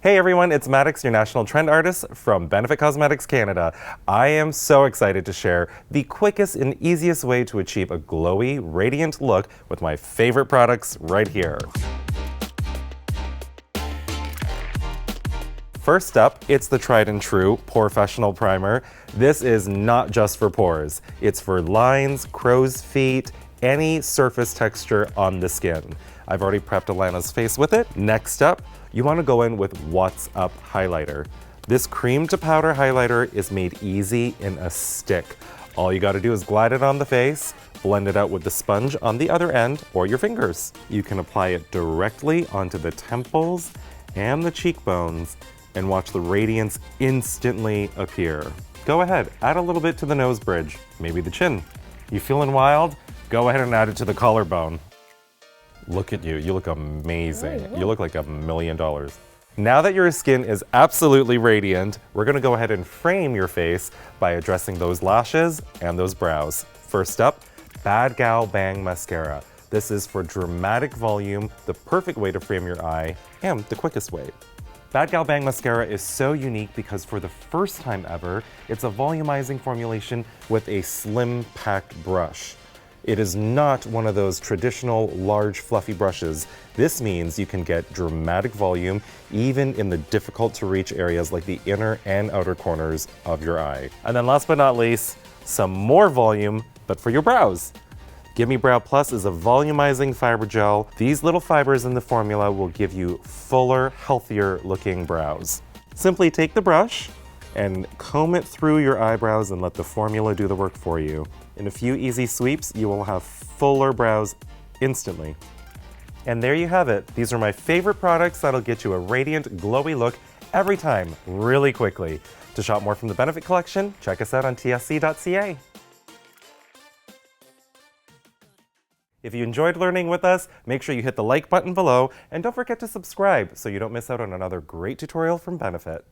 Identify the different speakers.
Speaker 1: Hey everyone, it's Maddox, your national trend artist from Benefit Cosmetics Canada. I am so excited to share the quickest and easiest way to achieve a glowy, radiant look with my favorite products right here. First up, it's the tried and true Porefessional primer. This is not just for pores. It's for lines, crow's feet, any surface texture on the skin. I've already prepped Alana's face with it. Next up, you want to go in with What's Up highlighter. This cream to powder highlighter is made easy in a stick. All you got to do is glide it on the face, blend it out with the sponge on the other end or your fingers. You can apply it directly onto the temples and the cheekbones and watch the radiance instantly appear. Go ahead, add a little bit to the nose bridge, maybe the chin. You feeling wild? Go ahead and add it to the collarbone. Look at you, you look amazing. You look like $1 million. Now that your skin is absolutely radiant, we're gonna go ahead and frame your face by addressing those lashes and those brows. First up, Badgirl Bang Mascara. This is for dramatic volume, the perfect way to frame your eye, and the quickest way. Badgirl Bang Mascara is so unique because for the first time ever, it's a volumizing formulation with a slim packed brush. It is not one of those traditional large fluffy brushes. This means you can get dramatic volume even in the difficult to reach areas like the inner and outer corners of your eye. And then last but not least, some more volume, but for your brows. Gimme Brow Plus is a volumizing fiber gel. These little fibers in the formula will give you fuller, healthier looking brows. Simply take the brush and comb it through your eyebrows and let the formula do the work for you. In a few easy sweeps, you will have fuller brows instantly. And there you have it. These are my favorite products that'll get you a radiant, glowy look every time, really quickly. To shop more from the Benefit Collection, check us out on tsc.ca. If you enjoyed learning with us, make sure you hit the like button below and don't forget to subscribe so you don't miss out on another great tutorial from Benefit.